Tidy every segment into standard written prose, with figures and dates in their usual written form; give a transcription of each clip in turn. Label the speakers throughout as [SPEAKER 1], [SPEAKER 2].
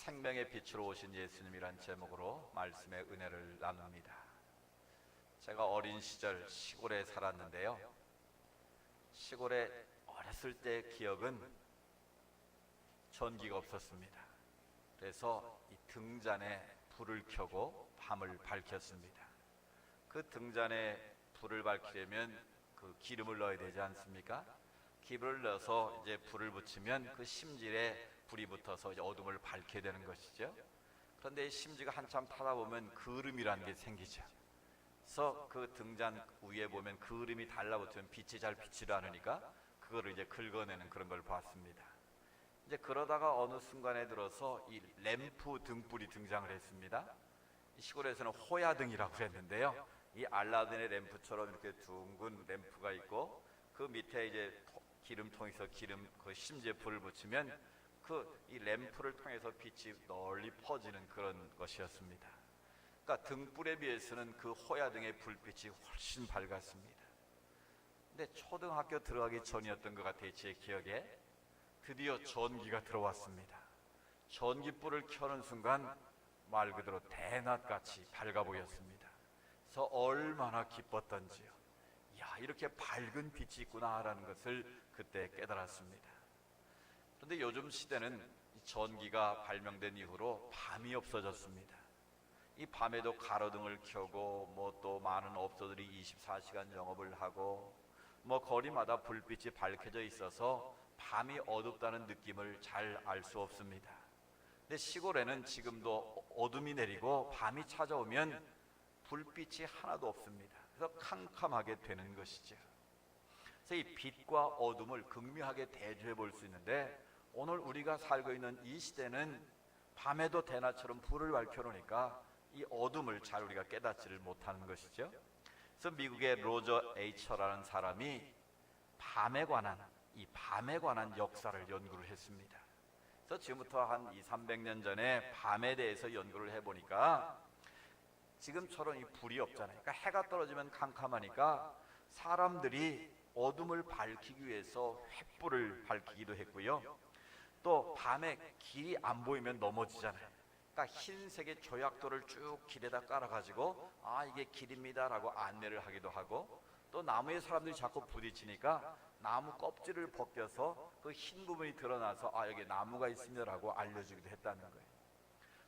[SPEAKER 1] 생명의 빛으로 오신 예수님이란 제목으로 말씀의 은혜를 나눕니다. 제가 어린 시절 시골에 살았는데요, 시골에 어렸을 때 기억은 전기가 없었습니다. 그래서 이 등잔에 불을 켜고 밤을 밝혔습니다. 그 등잔에 불을 밝히려면 그 기름을 넣어야 되지 않습니까? 기름을 넣어서 이제 불을 붙이면 그 심질에 불이 붙어서 이제 어둠을 밝게 되는 것이죠. 그런데 이 심지가 한참 타다 보면 그을음이라는 게 생기죠. 그래서 그 등잔 위에 보면 그을음이 달라붙으면 빛이 잘 비치지 않으니까 그거를 이제 긁어내는 그런 걸 봤습니다. 이제 그러다가 어느 순간에 들어서 이 램프 등불이 등장을 했습니다. 이 시골에서는 호야등이라고 했는데요, 이 알라딘의 램프처럼 이렇게 둥근 램프가 있고 그 밑에 이제 기름통에서 그 심지에 불을 붙이면 이 램프를 통해서 빛이 널리 퍼지는 그런 것이었습니다. 그러니까 등불에 비해서는 그 호야등의 불빛이 훨씬 밝았습니다. 근데 초등학교 들어가기 전이었던 것 같아요. 제 기억에 드디어 전기가 들어왔습니다. 전기불을 켜는 순간 말 그대로 대낮같이 밝아 보였습니다. 그래서 얼마나 기뻤던지요. 야, 이렇게 밝은 빛이 있구나라는 것을 그때 깨달았습니다. 그런데 요즘 시대는 전기가 발명된 이후로 밤이 없어졌습니다. 이 밤에도 가로등을 켜고 또 많은 업소들이 24시간 영업을 하고 거리마다 불빛이 밝혀져 있어서 밤이 어둡다는 느낌을 잘 알 수 없습니다. 근데 시골에는 지금도 어둠이 내리고 밤이 찾아오면 불빛이 하나도 없습니다. 그래서 캄캄하게 되는 것이죠. 그래서 이 빛과 어둠을 극명하게 대조해 볼 수 있는데, 오늘 우리가 살고 있는 이 시대는 밤에도 대낮처럼 불을 밝혀놓으니까 이 어둠을 잘 우리가 깨닫지를 못하는 것이죠. 그래서 미국의 로저 에이처라는 사람이 밤에 관한 역사를 연구를 했습니다. 그래서 지금부터 한 200~300년 전에 밤에 대해서 연구를 해보니까 지금처럼 이 불이 없잖아요. 그러니까 해가 떨어지면 캄캄하니까 사람들이 어둠을 밝히기 위해서 횃불을 밝히기도 했고요, 또 밤에 길이 안 보이면 넘어지잖아요. 그러니까 흰색의 조약돌을 쭉 길에다 깔아가지고 이게 길입니다 라고 안내를 하기도 하고, 또 나무에 사람들이 자꾸 부딪히니까 나무 껍질을 벗겨서 그 흰 부분이 드러나서 여기 나무가 있습니다 라고 알려주기도 했다는 거예요.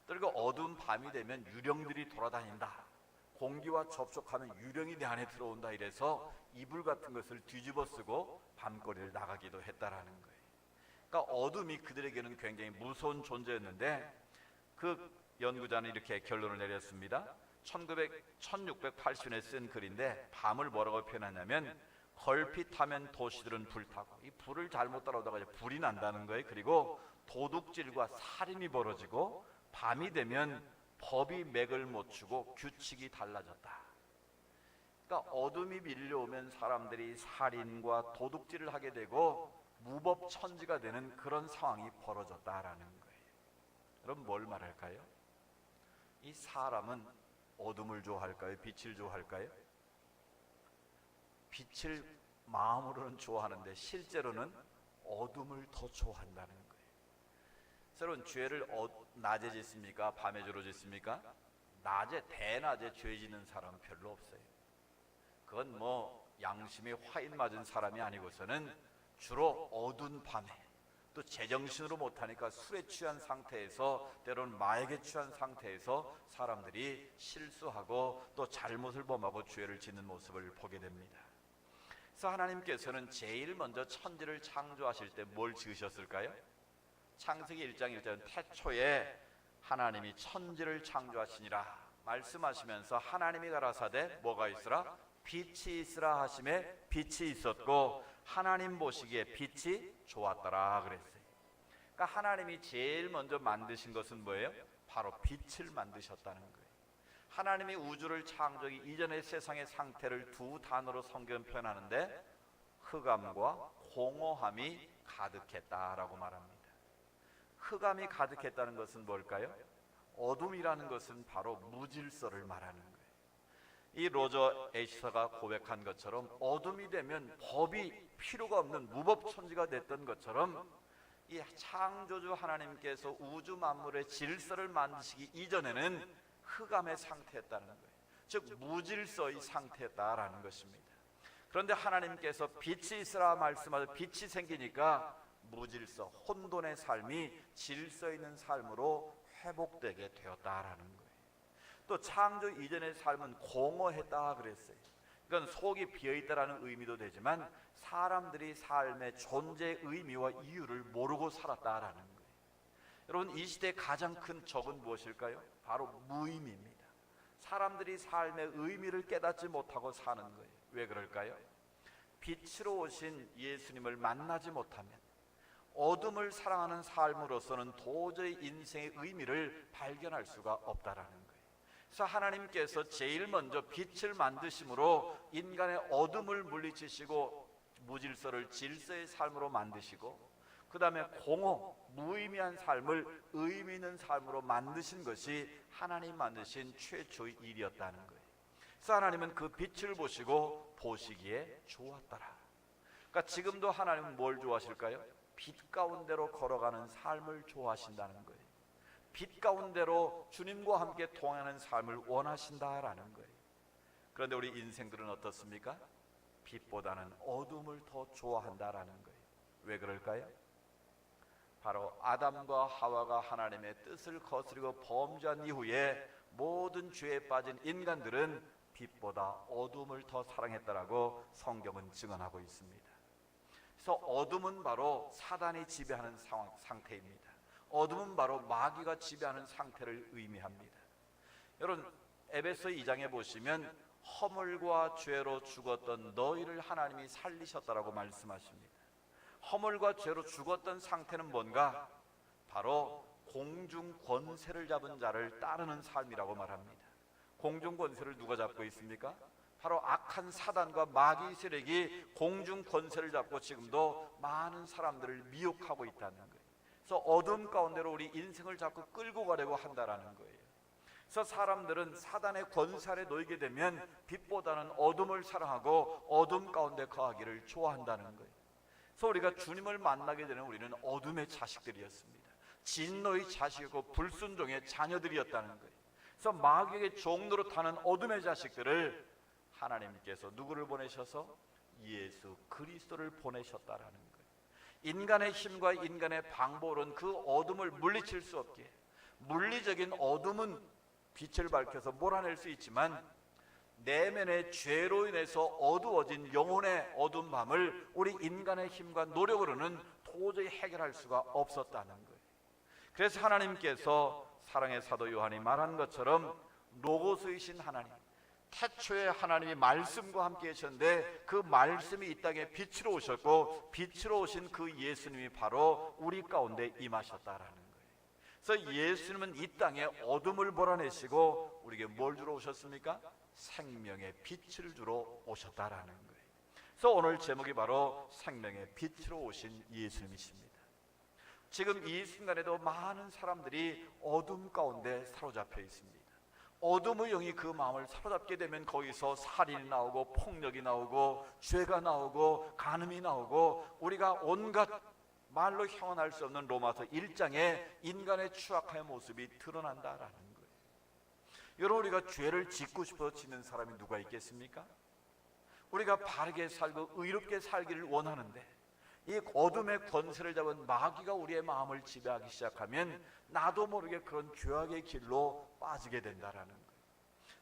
[SPEAKER 1] 그리고 어두운 밤이 되면 유령들이 돌아다닌다, 공기와 접촉하면 유령이 내 안에 들어온다, 이래서 이불 같은 것을 뒤집어 쓰고 밤거리를 나가기도 했다라는 거예요. 그러니까 어둠이 그들에게는 굉장히 무서운 존재였는데, 그 연구자는 이렇게 결론을 내렸습니다. 1680년에 쓴 글인데 밤을 뭐라고 표현하냐면, 걸핏하면 도시들은 불타고, 이 불을 잘못 따라오다가 이제 불이 난다는 거예요. 그리고 도둑질과 살인이 벌어지고, 밤이 되면 법이 맥을 못 추고 규칙이 달라졌다. 그러니까 어둠이 밀려오면 사람들이 살인과 도둑질을 하게 되고 무법천지가 되는 그런 상황이 벌어졌다라는 거예요. 그럼 뭘 말할까요? 이 사람은 어둠을 좋아할까요? 빛을 좋아할까요? 빛을 마음으로는 좋아하는데 실제로는 어둠을 더 좋아한다는 거예요. 여러분, 죄를 낮에 짓습니까? 밤에 주로 짓습니까? 대낮에 죄 짓는 사람은 별로 없어요. 그건 양심이 화인 맞은 사람이 아니고서는 주로 어두운 밤에, 또 제정신으로 못하니까 술에 취한 상태에서, 때로는 마약에 취한 상태에서 사람들이 실수하고 또 잘못을 범하고 죄를 짓는 모습을 보게 됩니다. 그래서 하나님께서는 제일 먼저 천지를 창조하실 때 뭘 지으셨을까요? 창세기 1장 1절은 태초에 하나님이 천지를 창조하시니라 말씀하시면서, 하나님이 가라사대 뭐가 있으라? 빛이 있으라 하심에 빛이 있었고 하나님 보시기에 빛이 좋았더라 그랬어요. 그러니까 하나님이 제일 먼저 만드신 것은 뭐예요? 바로 빛을 만드셨다는 거예요. 하나님이 우주를 창조하기 이전의 세상의 상태를 두 단어로 성경은 표현하는데, 흑암과 공허함이 가득했다라고 말합니다. 흑암이 가득했다는 것은 뭘까요? 어둠이라는 것은 바로 무질서를 말하는 거예요. 이 로저 에이처가 고백한 것처럼 어둠이 되면 법이 필요가 없는 무법천지가 됐던 것처럼, 이 창조주 하나님께서 우주 만물의 질서를 만드시기 이전에는 흑암의 상태였다는 거예요. 즉 무질서의 상태였다라는 것입니다. 그런데 하나님께서 빛이 있으라 말씀하셔서 빛이 생기니까 무질서, 혼돈의 삶이 질서 있는 삶으로 회복되게 되었다라는 거예요. 또 창조 이전의 삶은 공허했다 그랬어요. 이건 속이 비어있다라는 의미도 되지만 사람들이 삶의 존재의 의미와 이유를 모르고 살았다라는 거예요. 여러분, 이 시대의 가장 큰 적은 무엇일까요? 바로 무의미입니다. 사람들이 삶의 의미를 깨닫지 못하고 사는 거예요. 왜 그럴까요? 빛으로 오신 예수님을 만나지 못하면 어둠을 사랑하는 삶으로서는 도저히 인생의 의미를 발견할 수가 없다라는 거예요. 그래서 하나님께서 제일 먼저 빛을 만드심으로 인간의 어둠을 물리치시고 무질서를 질서의 삶으로 만드시고, 그 다음에 공허, 무의미한 삶을 의미 있는 삶으로 만드신 것이 하나님 만드신 최초의 일이었다는 거예요. 그래서 하나님은 그 빛을 보시고 보시기에 좋았더라. 그러니까 지금도 하나님은 뭘 좋아하실까요? 빛 가운데로 걸어가는 삶을 좋아하신다는 거예요. 빛 가운데로 주님과 함께 동행하는 삶을 원하신다라는 거예요. 그런데 우리 인생들은 어떻습니까? 빛보다는 어둠을 더 좋아한다라는 거예요. 왜 그럴까요? 바로 아담과 하와가 하나님의 뜻을 거스리고 범죄한 이후에 모든 죄에 빠진 인간들은 빛보다 어둠을 더 사랑했다라고 성경은 증언하고 있습니다. 그래서 어둠은 바로 사단이 지배하는 상태입니다. 어둠은 바로 마귀가 지배하는 상태를 의미합니다. 여러분, 에베소 2장에 보시면 허물과 죄로 죽었던 너희를 하나님이 살리셨다라고 말씀하십니다. 허물과 죄로 죽었던 상태는 뭔가? 바로 공중 권세를 잡은 자를 따르는 삶이라고 말합니다. 공중 권세를 누가 잡고 있습니까? 바로 악한 사단과 마귀 세력이 공중 권세를 잡고 지금도 많은 사람들을 미혹하고 있다는 거예요. 그래서 어둠 가운데로 우리 인생을 자꾸 끌고 가려고 한다라는 거예요. 그래서 사람들은 사단의 권세 아래 놓이게 되면 빛보다는 어둠을 사랑하고 어둠 가운데 거하기를 좋아한다는 거예요. 그래서 우리가 주님을 만나게 되는 우리는 어둠의 자식들이었습니다. 진노의 자식이고 불순종의 자녀들이었다는 거예요. 그래서 마귀의 종노릇하는 어둠의 자식들을 하나님께서 누구를 보내셔서? 예수 그리스도를 보내셨다라는 거예요. 인간의 힘과 인간의 방법으로는 그 어둠을 물리칠 수 없게, 물리적인 어둠은 빛을 밝혀서 몰아낼 수 있지만 내면의 죄로 인해서 어두워진 영혼의 어두운 밤을 우리 인간의 힘과 노력으로는 도저히 해결할 수가 없었다는 거예요. 그래서 하나님께서 사랑의 사도 요한이 말한 것처럼 로고스이신 하나님, 태초에 하나님이 말씀과 함께 계셨는데 그 말씀이 이 땅에 빛으로 오셨고 빛으로 오신 그 예수님이 바로 우리 가운데 임하셨다라는 거예요. 그래서 예수님은 이 땅에 어둠을 몰아내시고 우리에게 뭘 주러 오셨습니까? 생명의 빛을 주러 오셨다라는 거예요. 그래서 오늘 제목이 바로 생명의 빛으로 오신 예수님이십니다. 지금 이 순간에도 많은 사람들이 어둠 가운데 사로잡혀 있습니다. 어둠의 영이 그 마음을 사로잡게 되면 거기서 살인이 나오고 폭력이 나오고 죄가 나오고 간음이 나오고 우리가 온갖 말로 형언할 수 없는 로마서 1장에 인간의 추악한 모습이 드러난다라는 거예요. 여러분, 우리가 죄를 짓고 싶어서 짓는 사람이 누가 있겠습니까? 우리가 바르게 살고 의롭게 살기를 원하는데 이 어둠의 권세를 잡은 마귀가 우리의 마음을 지배하기 시작하면 나도 모르게 그런 죄악의 길로 빠지게 된다라는 거예요.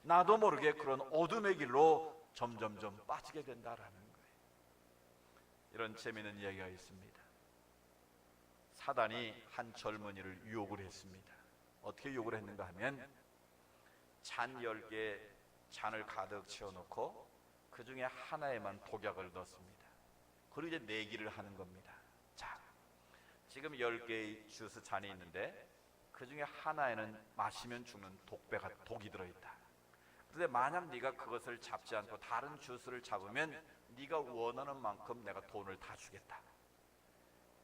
[SPEAKER 1] 나도 모르게 그런 어둠의 길로 점점점 빠지게 된다라는 거예요. 이런 재미있는 이야기가 있습니다. 사단이 한 젊은이를 유혹을 했습니다. 어떻게 유혹을 했는가 하면 잔 10개 잔을 가득 채워놓고 그 중에 하나에만 독약을 넣었습니다. 그리고 이제 내기를 하는 겁니다. 자, 지금 10개의 주스 잔이 있는데 그 중에 하나에는 마시면 죽는 독이 들어있다. 그런데 만약 네가 그것을 잡지 않고 다른 주스를 잡으면 네가 원하는 만큼 내가 돈을 다 주겠다.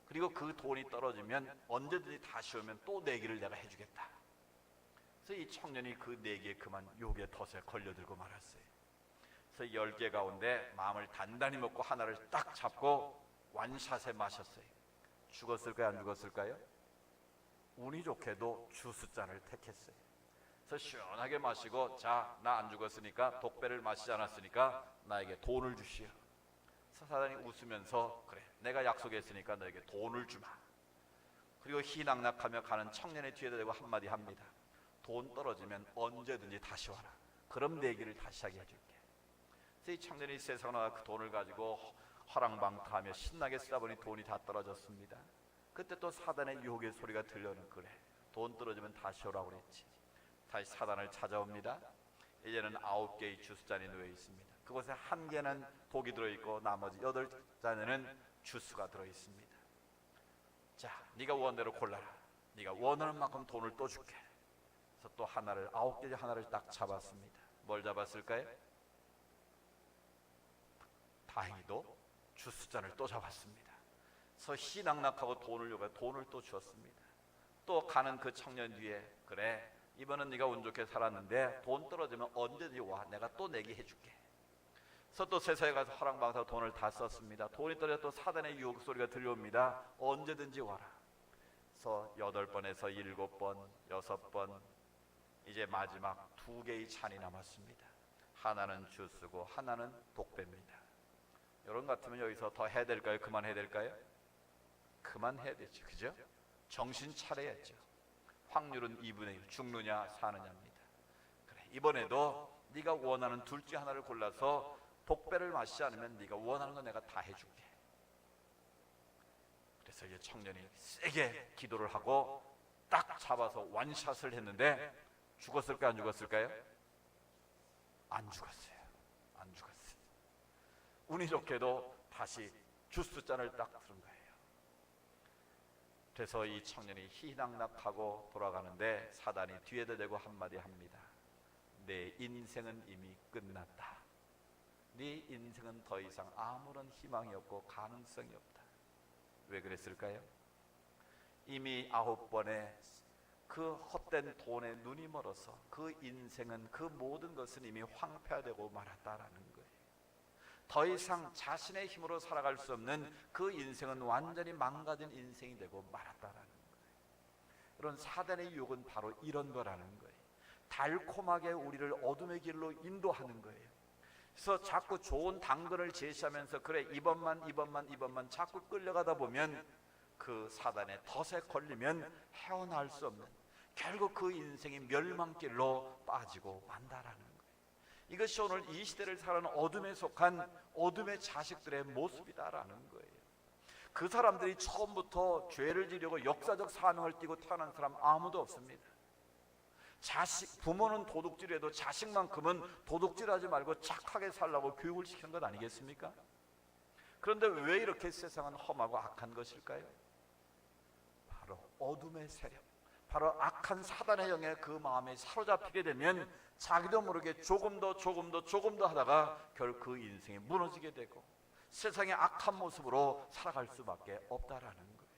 [SPEAKER 1] 그리고 그 돈이 떨어지면 언제든지 다시 오면 또 내기를 내가 해주겠다. 그래서 이 청년이 그 내기에 그만 유혹의 덫에 걸려들고 말았어요. 그래서 10개 가운데 마음을 단단히 먹고 하나를 딱 잡고 완샷에 마셨어요. 죽었을까요? 안 죽었을까요? 운이 좋게도 주스잔을 택했어요. 그래서 시원하게 마시고, 자, 나 안 죽었으니까, 독배를 마시지 않았으니까 나에게 돈을 주시오. 사단이 웃으면서, 그래, 내가 약속했으니까 너에게 돈을 주마. 그리고 희낙낙하며 가는 청년의 뒤에다 대고 한마디 합니다. 돈 떨어지면 언제든지 다시 와라. 그럼 내 얘기를 다시 하게 해줄게. 그래서 이 청년이 세상에 나와 그 돈을 가지고 화랑방탕하며 신나게 쓰다 보니 돈이 다 떨어졌습니다. 그때 또 사단의 유혹의 소리가 들려오는, 그래, 돈 떨어지면 다시 오라고 그랬지. 다시 사단을 찾아옵니다. 이제는 9개의 주스잔이 놓여 있습니다. 그곳에 1개는 독이 들어있고 나머지 8잔에는 주스가 들어있습니다. 자, 네가 원대로 골라라. 네가 원하는 만큼 돈을 또 줄게. 그래서 또 하나를, 9개 중 하나를 딱 잡았습니다. 뭘 잡았을까요? 다행히도 주스잔을 또 잡았습니다. 그래서 희낙낙하고 돈을 요구해 돈을 또 주었습니다. 또 가는 그 청년 뒤에, 그래, 이번은 네가 운 좋게 살았는데 돈 떨어지면 언제든지 와. 내가 또 내게 해줄게. 그래서 또 세상에 가서 화랑방탕 돈을 다 썼습니다. 돈이 떨어져 또 사단의 유혹 소리가 들려옵니다. 언제든지 와라. 그래서 8번에서 7번, 6번, 이제 마지막 2개의 잔이 남았습니다. 하나는 주스고 하나는 독배입니다. 여러분 같으면 여기서 더 해야 될까요? 그만해야 될까요? 그만해야 되죠. 그죠? 정신 차려야죠. 확률은 2분의 1, 죽느냐 사느냐입니다. 그래, 이번에도 네가 원하는 둘 중 하나를 골라서 독배를 마시지 않으면 네가 원하는 거 내가 다 해줄게. 그래서 이제 청년이 세게 기도를 하고 딱 잡아서 완샷을 했는데, 죽었을까요? 안 죽었을까요? 안 죽었어요. 안 죽었어요. 운이 좋게도 다시 주스잔을 딱 들은 거예요. 그래서 이 청년이 희낙낙하고 돌아가는데 사단이 뒤에다 대고 한마디 합니다. 내 인생은 이미 끝났다. 네 인생은 더 이상 아무런 희망이 없고 가능성이 없다. 왜 그랬을까요? 이미 9번의 그 헛된 돈에 눈이 멀어서 그 인생은, 그 모든 것은 이미 황폐화되고 말았다라는 거예요. 더 이상 자신의 힘으로 살아갈 수 없는 그 인생은 완전히 망가진 인생이 되고 말았다라는 거예요. 이런 사단의 유혹은 바로 이런 거라는 거예요. 달콤하게 우리를 어둠의 길로 인도하는 거예요. 그래서 자꾸 좋은 당근을 제시하면서, 그래, 이번만 자꾸 끌려가다 보면 그 사단의 덫에 걸리면 헤어나올 수 없는, 결국 그 인생이 멸망길로 빠지고 만다라는 거예요. 이것이 오늘 이 시대를 살아가는 어둠에 속한 어둠의 자식들의 모습이다라는 거예요. 그 사람들이 처음부터 죄를 지려고 역사적 사명을 띠고 태어난 사람 아무도 없습니다. 부모는 도둑질해도 자식만큼은 도둑질하지 말고 착하게 살라고 교육을 시키는 것 아니겠습니까? 그런데 왜 이렇게 세상은 험하고 악한 것일까요? 바로 어둠의 세력, 바로 악한 사단의 영에 그 마음에 사로잡히게 되면 자기도 모르게 조금 더 하다가 결국 그 인생이 무너지게 되고 세상의 악한 모습으로 살아갈 수밖에 없다라는 거예요.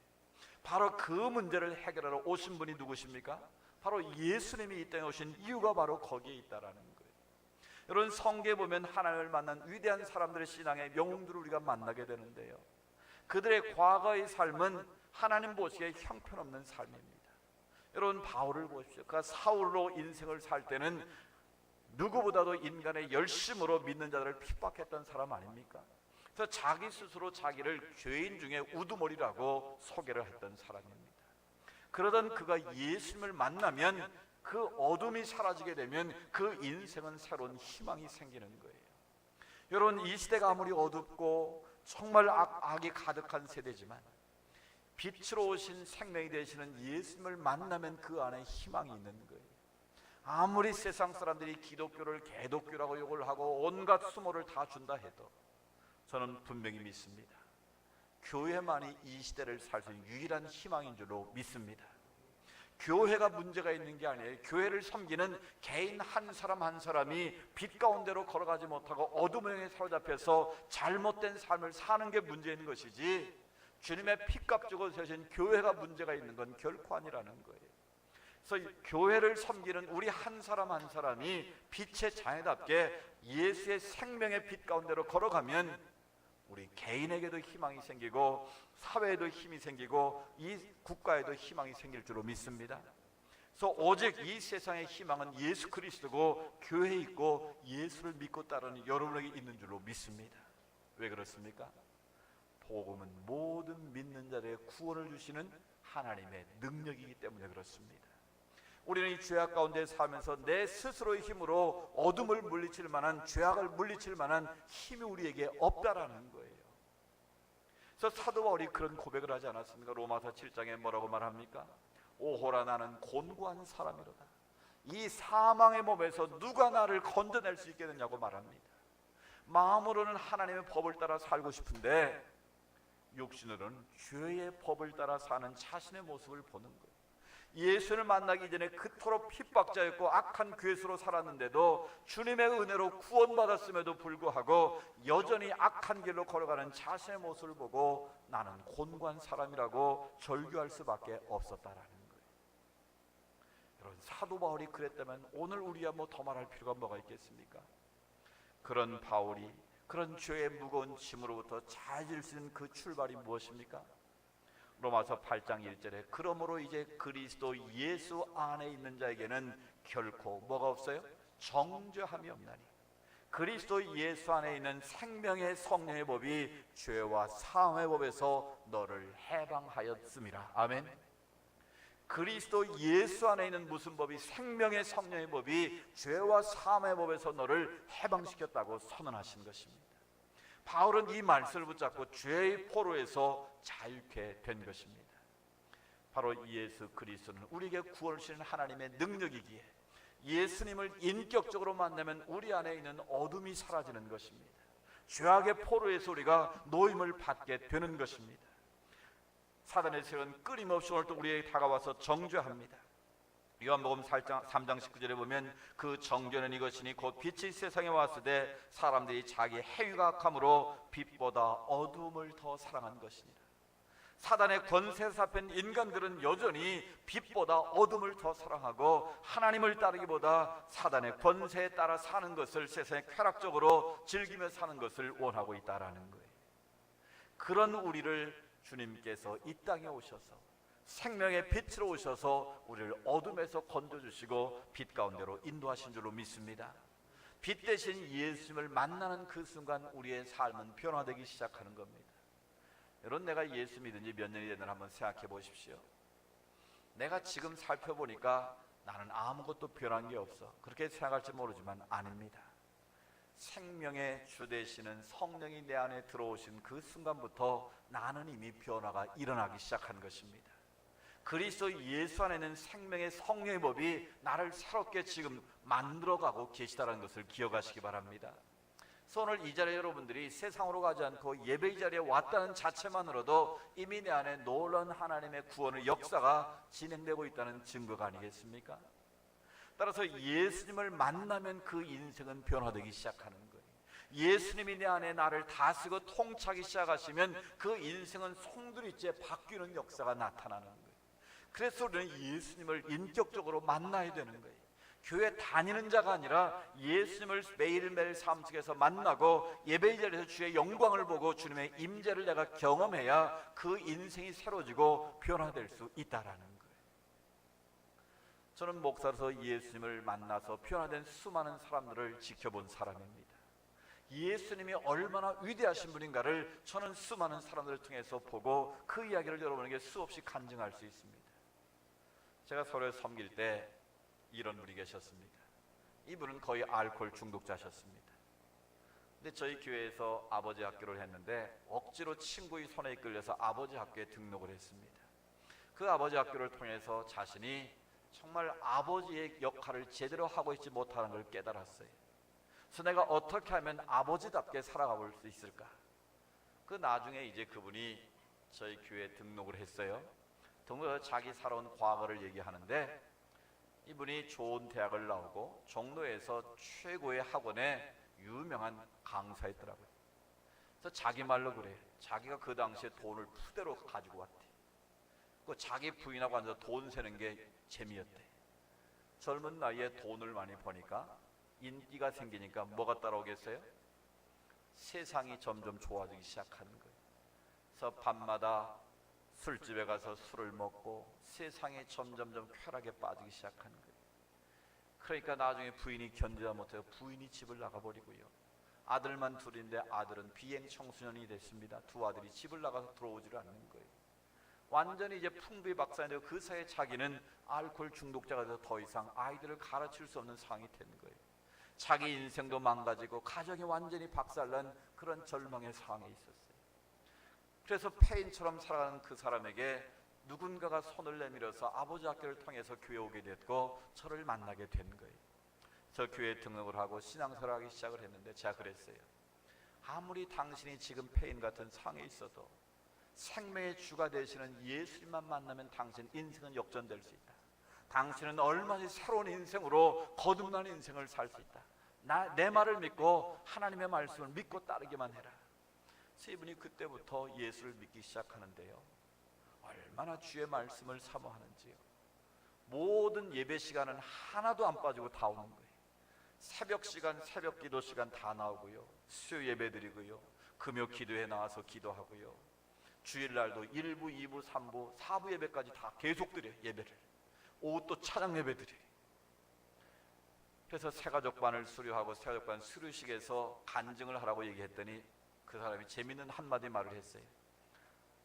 [SPEAKER 1] 바로 그 문제를 해결하러 오신 분이 누구십니까? 바로 예수님이 이 땅에 오신 이유가 바로 거기에 있다라는 거예요. 여러분, 성경에 보면 하나님을 만난 위대한 사람들의 신앙의 영웅들을 우리가 만나게 되는데요, 그들의 과거의 삶은 하나님 보시기에 형편없는 삶입니다. 여러분, 바울을 보십시오. 그가 사울로 인생을 살 때는 누구보다도 인간의 열심으로 믿는 자들을 핍박했던 사람 아닙니까? 그래서 자기 스스로 자기를 죄인 중에 우두머리라고 소개를 했던 사람입니다. 그러던 그가 예수님을 만나면 그 어둠이 사라지게 되면 그 인생은 새로운 희망이 생기는 거예요. 여러분, 이 시대가 아무리 어둡고 정말 악이 가득한 세대지만 빛으로 오신 생명이 되시는 예수님을 만나면 그 안에 희망이 있는 거예요. 아무리 세상 사람들이 기독교를 개독교라고 욕을 하고 온갖 수모를 다 준다 해도 저는 분명히 믿습니다. 교회만이 이 시대를 살 수 있는 유일한 희망인 줄로 믿습니다. 교회가 문제가 있는 게 아니에요. 교회를 섬기는 개인 한 사람 한 사람이 빛 가운데로 걸어가지 못하고 어둠의 영에 사로잡혀서 잘못된 삶을 사는 게 문제인 것이지, 주님의 피값 주고 세우신 교회가 문제가 있는 건 결코 아니라는 거예요. 그래서 교회를 섬기는 우리 한 사람 한 사람이 빛의 자녀답게 예수의 생명의 빛 가운데로 걸어가면 우리 개인에게도 희망이 생기고 사회에도 힘이 생기고 이 국가에도 희망이 생길 줄로 믿습니다. 그래서 오직 이 세상의 희망은 예수 그리스도고 교회에 있고 예수를 믿고 따르는 여러분에게 있는 줄로 믿습니다. 왜 그렇습니까? 복음은 모든 믿는 자들에게 구원을 주시는 하나님의 능력이기 때문에 그렇습니다. 우리는 이 죄악 가운데 살면서 내 스스로의 힘으로 어둠을 물리칠 만한, 죄악을 물리칠 만한 힘이 우리에게 없다라는 거예요. 그래서 사도 바울이 그런 고백을 하지 않았습니까? 로마서 7장에 뭐라고 말합니까? 오호라 나는 곤고한 사람이로다. 이 사망의 몸에서 누가 나를 건져낼 수 있겠느냐고 말합니다. 마음으로는 하나님의 법을 따라 살고 싶은데 육신으로는 죄의 법을 따라 사는 자신의 모습을 보는 거예요. 예수를 만나기 전에 그토록 핍박자였고 악한 괴수로 살았는데도 주님의 은혜로 구원받았음에도 불구하고 여전히 악한 길로 걸어가는 자신의 모습을 보고 나는 곤고한 사람이라고 절규할 수밖에 없었다라는 거예요. 여러분, 사도 바울이 그랬다면 오늘 우리야 뭐 더 말할 필요가 뭐가 있겠습니까? 그런 바울이 그런 죄의 무거운 짐으로부터 자질 수 있는 그 출발이 무엇입니까? 로마서 8장 1절에 그러므로 이제 그리스도 예수 안에 있는 자에게는 결코 뭐가 없어요? 정죄함이 없나니 그리스도 예수 안에 있는 생명의 성령의 법이 죄와 사함의 법에서 너를 해방하였음이라. 아멘. 그리스도 예수 안에 있는 무슨 법이? 생명의 성령의 법이 죄와 사함의 법에서 너를 해방시켰다고 선언하신 것입니다. 바울은 이 말씀을 붙잡고 죄의 포로에서 자유케 된 것입니다. 바로 예수 그리스도는 우리에게 구원을 주시는 하나님의 능력이기에 예수님을 인격적으로 만나면 우리 안에 있는 어둠이 사라지는 것입니다. 죄악의 포로에서 우리가 노임을 받게 되는 것입니다. 사단의 세력은 끊임없이 오늘도 우리에게 다가와서 정죄합니다. 요한복음 3장 19절에 보면 그 정죄는 이것이니 곧 빛이 세상에 왔을 때 사람들이 자기 행위가 악함으로 빛보다 어둠을 더 사랑한 것이니라. 사단의 권세에 잡힌 인간들은 여전히 빛보다 어둠을 더 사랑하고 하나님을 따르기보다 사단의 권세에 따라 사는 것을, 세상의 쾌락적으로 즐기며 사는 것을 원하고 있다라는 거예요. 그런 우리를 주님께서 이 땅에 오셔서 생명의 빛으로 오셔서 우리를 어둠에서 건져주시고 빛 가운데로 인도하신 줄로 믿습니다. 빛 대신 예수님을 만나는 그 순간 우리의 삶은 변화되기 시작하는 겁니다. 여러분, 내가 예수 믿은 지 몇 년이 됐나 한번 생각해 보십시오. 내가 지금 살펴보니까 나는 아무것도 변한 게 없어. 그렇게 생각할지 모르지만 아닙니다. 생명의 주 되시는 성령이 내 안에 들어오신 그 순간부터 나는 이미 변화가 일어나기 시작한 것입니다. 그리스도 예수 안에 있는 생명의 성령의 법이 나를 새롭게 지금 만들어가고 계시다는 것을 기억하시기 바랍니다. 그래서 오늘 이 자리에 여러분들이 세상으로 가지 않고 예배의 자리에 왔다는 자체만으로도 이미 내 안에 놀라운 하나님의 구원의 역사가 진행되고 있다는 증거가 아니겠습니까? 따라서 예수님을 만나면 그 인생은 변화되기 시작하는 거예요. 예수님이 내 안에 나를 다스리고 통치하기 시작하시면 그 인생은 송두리째 바뀌는 역사가 나타나는 거예요. 그래서 우리는 예수님을 인격적으로 만나야 되는 거예요. 교회 다니는 자가 아니라 예수님을 매일매일 삶 속에서 만나고 예배의 자리에서 주의 영광을 보고 주님의 임재를 내가 경험해야 그 인생이 새로지고 변화될 수 있다라는 거예요. 저는 목사로서 예수님을 만나서 변화된 수많은 사람들을 지켜본 사람입니다. 예수님이 얼마나 위대하신 분인가를 저는 수많은 사람들을 통해서 보고 그 이야기를 여러분에게 수없이 간증할 수 있습니다. 제가 서로에 섬길 때 이런 분이 계셨습니다. 이분은 거의 알코올 중독자셨습니다. 근데 저희 교회에서 아버지 학교를 했는데 억지로 친구의 손에 이끌려서 아버지 학교에 등록을 했습니다. 그 아버지 학교를 통해서 자신이 정말 아버지의 역할을 제대로 하고 있지 못하는 걸 깨달았어요. 그래서 내가 어떻게 하면 아버지답게 살아가 볼 수 있을까? 그 나중에 이제 그분이 저희 교회에 등록을 했어요. 등록해서 자기 살아온 과거를 얘기하는데 이분이 좋은 대학을 나오고 종로에서 최고의 학원에 유명한 강사였더라고요. 그래서 자기 말로 그래요. 자기가 그 당시에 돈을 푸대로 가지고 왔대. 그 자기 부인하고 앉아서 돈 세는 게 재미였대. 젊은 나이에 돈을 많이 버니까 인기가 생기니까 뭐가 따라오겠어요? 세상이 점점 좋아지기 시작하는 거예요. 그래서 밤마다 술집에 가서 술을 먹고 세상에 점점점 쾌락에 빠지기 시작하는 거예요. 그러니까 나중에 부인이 견디다 못해서 부인이 집을 나가버리고요. 아들만 둘인데 아들은 비행 청소년이 됐습니다. 두 아들이 집을 나가서 들어오지를 않는 거예요. 완전히 이제 풍비박산이되고 그 사이에 자기는 알코올 중독자가 돼서 더 이상 아이들을 가르칠 수 없는 상황이 된 거예요. 자기 인생도 망가지고 가정이 완전히 박살난 그런 절망의 상황에 있었어요. 그래서 폐인처럼 살아가는 그 사람에게 누군가가 손을 내밀어서 아버지 학교를 통해서 교회 오게 됐고 저를 만나게 된 거예요. 저 교회에 등록을 하고 신앙생활을 하기 시작을 했는데 제가 그랬어요. 아무리 당신이 지금 폐인 같은 상황에 있어도 생명의 주가 되시는 예수님만 만나면 당신 인생은 역전될 수 있다. 당신은 얼마든지 새로운 인생으로 거듭나는 인생을 살 수 있다. 내 말을 믿고 하나님의 말씀을 믿고 따르기만 해라. 세 분이 그때부터 예수를 믿기 시작하는데요, 얼마나 주의 말씀을 사모하는지요. 모든 예배 시간은 하나도 안 빠지고 다 오는 거예요. 새벽 시간, 새벽 기도 시간 다 나오고요, 수요 예배 드리고요, 금요 기도에 나와서 기도하고요, 주일날도 1부, 2부, 3부, 4부 예배까지 다 계속 드려요. 예배를 오후 또 찬양 예배 드려요. 그래서 새가족반을 수료하고 새가족반 수료식에서 간증을 하라고 얘기했더니 그 사람이 재밌는 한마디 말을 했어요.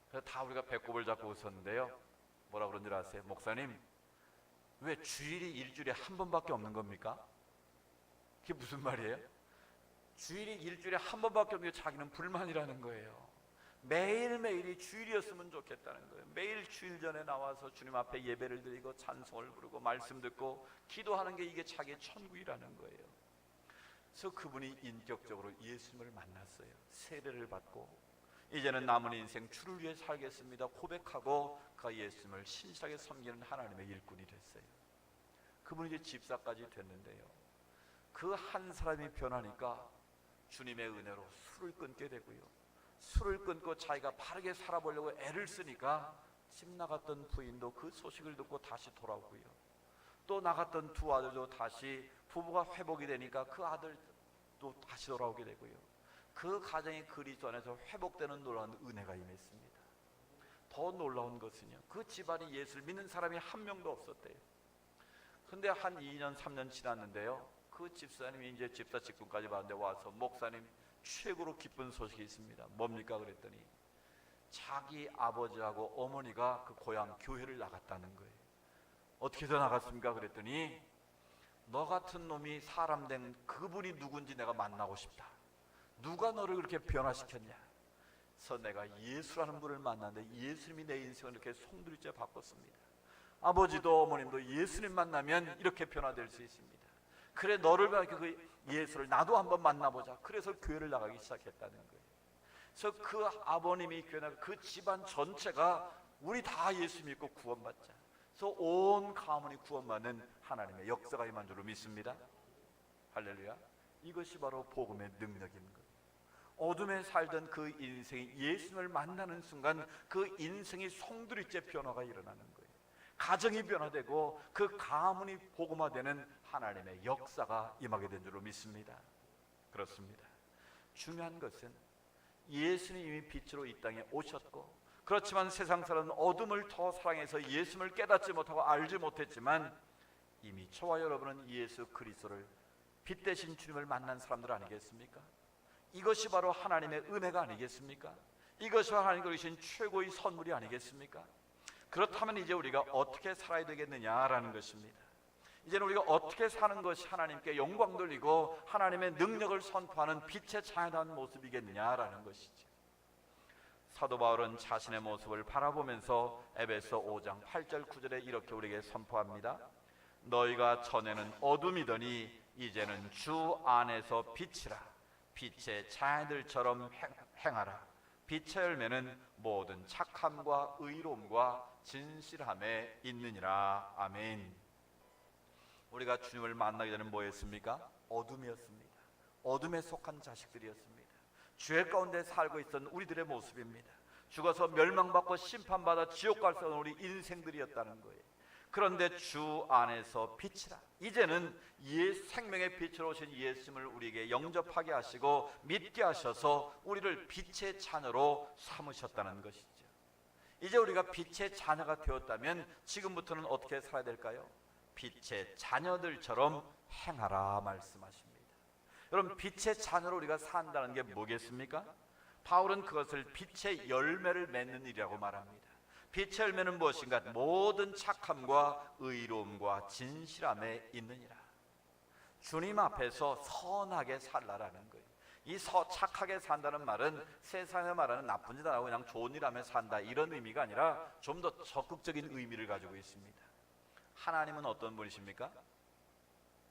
[SPEAKER 1] 그래서 다 우리가 배꼽을 잡고 웃었는데요, 뭐라 그런 줄 아세요? 목사님, 왜 주일이 일주일에 한 번밖에 없는 겁니까? 그게 무슨 말이에요? 주일이 일주일에 한 번밖에 없는 게 자기는 불만이라는 거예요. 매일매일이 주일이었으면 좋겠다는 거예요. 매일 주일 전에 나와서 주님 앞에 예배를 드리고 찬송을 부르고 말씀 듣고 기도하는 게 이게 자기의 천국이라는 거예요. 그래서 그분이 인격적으로 예수님을 만났어요. 세례를 받고 이제는 남은 인생 주를 위해 살겠습니다 고백하고 그 예수님을 신실하게 섬기는 하나님의 일꾼이 됐어요. 그분이 이제 집사까지 됐는데요, 그 한 사람이 변하니까 주님의 은혜로 술을 끊게 되고요, 술을 끊고 자기가 바르게 살아보려고 애를 쓰니까 집 나갔던 부인도 그 소식을 듣고 다시 돌아오고요, 또 나갔던 두 아들도 다시 부부가 회복이 되니까 그 아들도 다시 돌아오게 되고요, 그 가정이 그리스도 안에서 회복되는 놀라운 은혜가 임했습니다. 더 놀라운 것은요, 그 집안이 예수를 믿는 사람이 한 명도 없었대요. 근데 한 2년 3년 지났는데요, 그 집사님이 이제 집사 직분까지 받는데 와서 목사님, 최고로 기쁜 소식이 있습니다. 뭡니까? 그랬더니 자기 아버지하고 어머니가 그 고향 교회를 나갔다는 거예요. 어떻게 해서 나갔습니까? 그랬더니 너 같은 놈이 사람 된 그분이 누군지 내가 만나고 싶다. 누가 너를 그렇게 변화시켰냐? 그래서 내가 예수라는 분을 만났는데 예수님이 내 인생을 이렇게 송두리째 바꿨습니다. 아버지도 어머님도 예수님 만나면 이렇게 변화될 수 있습니다. 그래, 너를 그 예수를 나도 한번 만나보자. 그래서 교회를 나가기 시작했다는 거예요. 그래서 그 아버님이 교회 나가 그 집안 전체가 우리 다 예수 믿고 구원받자. 그래서 온 가문이 구원받는 하나님의 역사가 임한 줄로 믿습니다. 할렐루야. 이것이 바로 복음의 능력인 거예요. 어둠에 살던 그 인생이 예수님을 만나는 순간 그 인생이 송두리째 변화가 일어나는 거예요. 가정이 변화되고 그 가문이 복음화되는 하나님의 역사가 임하게 된 줄로 믿습니다. 그렇습니다. 중요한 것은 예수님이 이미 빛으로 이 땅에 오셨고, 그렇지만 세상 사람은 어둠을 더 사랑해서 예수님을 깨닫지 못하고 알지 못했지만 이미 저와 여러분은 예수 그리스도를 빛 대신 주님을 만난 사람들 아니겠습니까? 이것이 바로 하나님의 은혜가 아니겠습니까? 이것이 하나님께 주신 최고의 선물이 아니겠습니까? 그렇다면 이제 우리가 어떻게 살아야 되겠느냐라는 것입니다. 이제는 우리가 어떻게 사는 것이 하나님께 영광 돌리고 하나님의 능력을 선포하는 빛의 찬양한 모습이겠느냐라는 것이죠. 사도 바울은 자신의 모습을 바라보면서 에베소 5장 8절 9절에 이렇게 우리에게 선포합니다. 너희가 전에는 어둠이더니 이제는 주 안에서 빛이라. 빛의 자녀들처럼 행하라. 빛의 열매는 모든 착함과 의로움과 진실함에 있느니라. 아멘. 우리가 주님을 만나기 전에 뭐였습니까? 어둠이었습니다. 어둠에 속한 자식들이었습니다. 죄 가운데 살고 있던 우리들의 모습입니다. 죽어서 멸망받고 심판받아 지옥 갈 수 없는 우리 인생들이었다는 거예요. 그런데 주 안에서 빛이라. 이제는 생명의 빛으로 오신 예수님을 우리에게 영접하게 하시고 믿게 하셔서 우리를 빛의 자녀로 삼으셨다는 것이죠. 이제 우리가 빛의 자녀가 되었다면 지금부터는 어떻게 살아야 될까요? 빛의 자녀들처럼 행하라 말씀하십니다. 여러분, 빛의 자녀로 우리가 산다는 게 뭐겠습니까? 바울은 그것을 빛의 열매를 맺는 일이라고 말합니다. 빛의 열매는 무엇인가? 모든 착함과 의로움과 진실함에 있느니라. 주님 앞에서 선하게 살라라는 거예요. 이 착하게 산다는 말은 세상에 말하는 나쁜 짓 안 하고 그냥 좋은 일 하며 산다, 이런 의미가 아니라 좀 더 적극적인 의미를 가지고 있습니다. 하나님은 어떤 분이십니까?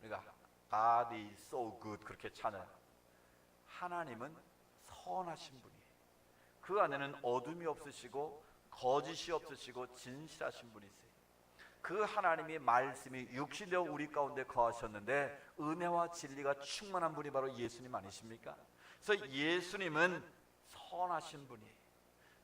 [SPEAKER 1] 우리가 God is so good 그렇게 찬양. 하나님은 선하신 분이에요. 그 안에는 어둠이 없으시고 거짓이 없으시고 진실하신 분이세요. 그 하나님이 말씀이 육신되어 우리 가운데 거하셨는데 은혜와 진리가 충만한 분이 바로 예수님 아니십니까? 그래서 예수님은 선하신 분이에요.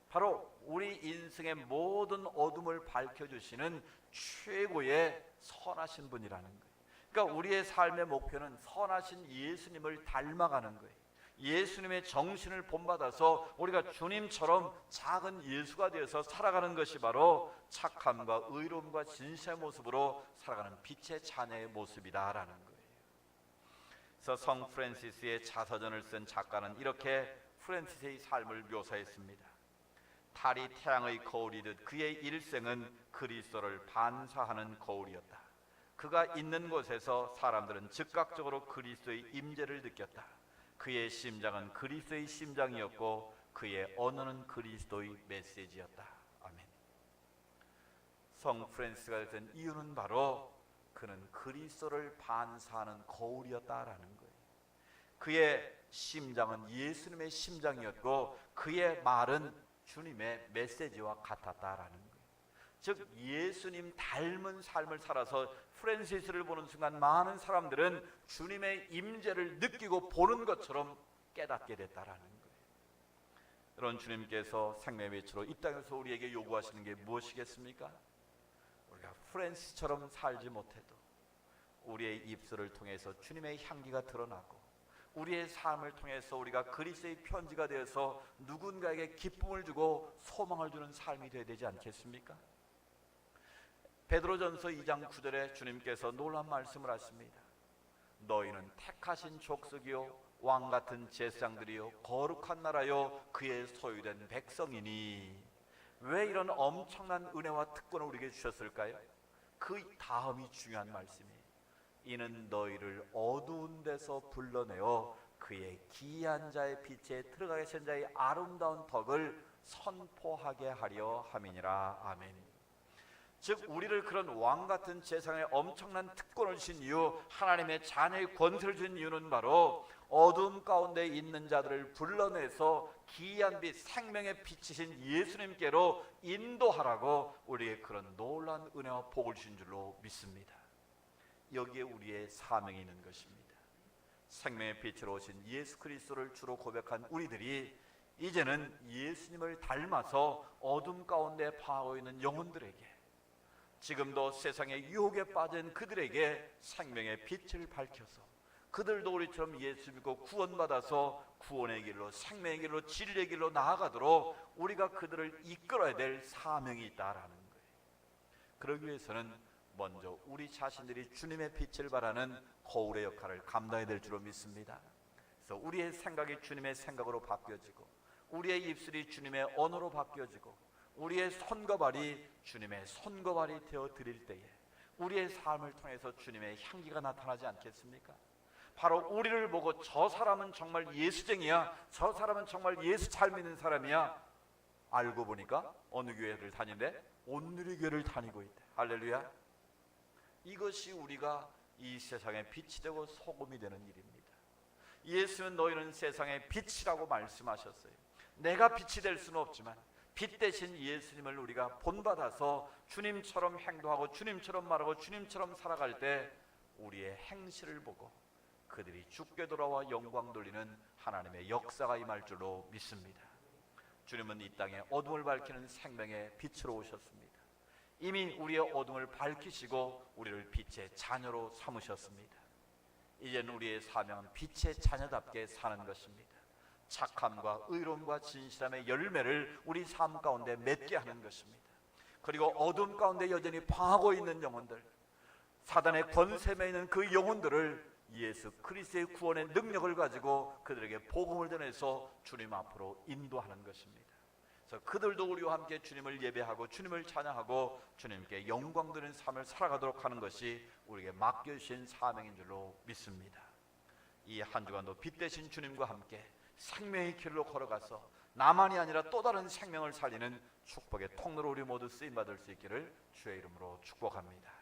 [SPEAKER 1] 바로 우리 인생의 모든 어둠을 밝혀주시는 최고의 선하신 분이라는 거예요. 그러니까 우리의 삶의 목표는 선하신 예수님을 닮아가는 거예요. 예수님의 정신을 본받아서 우리가 주님처럼 작은 예수가 되어서 살아가는 것이 바로 착함과 의로움과 진실의 모습으로 살아가는 빛의 자녀의 모습이다라는 거예요. 그래서 성 프란시스의 자서전을 쓴 작가는 이렇게 프란시스의 삶을 묘사했습니다. 달이 태양의 거울이듯 그의 일생은 그리스도를 반사하는 거울이었다. 그가 있는 곳에서 사람들은 즉각적으로 그리스도의 임재를 느꼈다. 그의 심장은 그리스도의 심장이었고 그의 언어는 그리스도의 메시지였다. 아멘. 성 프란시스가 된 이유는 바로 그는 그리스도를 반사하는 거울이었다라는 거예요. 그의 심장은 예수님의 심장이었고 그의 말은 주님의 메시지와 같았다라는 거예요. 즉 예수님 닮은 삶을 살아서 프란시스를 보는 순간 많은 사람들은 주님의 임재를 느끼고 보는 것처럼 깨닫게 됐다라는 거예요. 여러분, 주님께서 생명의 빛으로 이 땅에서 우리에게 요구하시는 게 무엇이겠습니까? 우리가 프란시스처럼 살지 못해도 우리의 입술을 통해서 주님의 향기가 드러나고 우리의 삶을 통해서 우리가 그리스도의 편지가 되어서 누군가에게 기쁨을 주고 소망을 주는 삶이 되어야 되지 않겠습니까? 베드로전서 2장 9절에 주님께서 놀라운 말씀을 하십니다. 너희는 택하신 족속이요 왕같은 제사장들이요 거룩한 나라요 그의 소유된 백성이니. 왜 이런 엄청난 은혜와 특권을 우리에게 주셨을까요? 그 다음이 중요한 말씀이에요. 이는 너희를 어두운 데서 불러내어 그의 기이한 자의 빛에 들어가 계신 자의 아름다운 덕을 선포하게 하려 함이니라. 아멘. 즉 우리를 그런 왕같은 세상에 엄청난 특권을 주신 이유, 하나님의 자녀의 권세를 준 이유는 바로 어둠 가운데 있는 자들을 불러내서 기이한 빛, 생명의 빛이신 예수님께로 인도하라고 우리에게 그런 놀라운 은혜와 복을 주신 줄로 믿습니다. 여기에 우리의 사명이 있는 것입니다. 생명의 빛으로 오신 예수 그리스도를 주로 고백한 우리들이 이제는 예수님을 닮아서 어둠 가운데 파하고 있는 영혼들에게, 지금도 세상의 유혹에 빠진 그들에게 생명의 빛을 밝혀서 그들도 우리처럼 예수 믿고 구원받아서 구원의 길로, 생명의 길로, 진리의 길로 나아가도록 우리가 그들을 이끌어야 될 사명이 있다라는 거예요. 그러기 위해서는 먼저 우리 자신들이 주님의 빛을 발하는 거울의 역할을 감당해야 될 줄로 믿습니다. 그래서 우리의 생각이 주님의 생각으로 바뀌어지고 우리의 입술이 주님의 언어로 바뀌어지고 우리의 손과 발이 주님의 손과 발이 되어 드릴 때에 우리의 삶을 통해서 주님의 향기가 나타나지 않겠습니까? 바로 우리를 보고 저 사람은 정말 예수쟁이야, 저 사람은 정말 예수 잘 믿는 사람이야, 알고 보니까 어느 교회를 다니는데 온누리 교회를 다니고 있대. 할렐루야. 이것이 우리가 이 세상의 빛이 되고 소금이 되는 일입니다. 예수는 너희는 세상의 빛이라고 말씀하셨어요. 내가 빛이 될 수는 없지만 빛 대신 예수님을 우리가 본받아서 주님처럼 행동하고 주님처럼 말하고 주님처럼 살아갈 때 우리의 행실을 보고 그들이 주께 돌아와 영광 돌리는 하나님의 역사가 임할 줄로 믿습니다. 주님은 이 땅에 어둠을 밝히는 생명의 빛으로 오셨습니다. 이미 우리의 어둠을 밝히시고 우리를 빛의 자녀로 삼으셨습니다. 이제는 우리의 사명은 빛의 자녀답게 사는 것입니다. 착함과 의로움과 진실함의 열매를 우리 삶 가운데 맺게 하는 것입니다. 그리고 어둠 가운데 여전히 방하고 있는 영혼들, 사단의 권세에 있는 그 영혼들을 예수 그리스도의 구원의 능력을 가지고 그들에게 복음을 전해서 주님 앞으로 인도하는 것입니다. 그래서 그들도 우리와 함께 주님을 예배하고 주님을 찬양하고 주님께 영광 드리는 삶을 살아가도록 하는 것이 우리에게 맡겨주신 사명인 줄로 믿습니다. 이 한 주간도 빛 대신 주님과 함께 생명의 길로 걸어가서 나만이 아니라 또 다른 생명을 살리는 축복의 통로로 우리 모두 쓰임받을 수 있기를 주의 이름으로 축복합니다.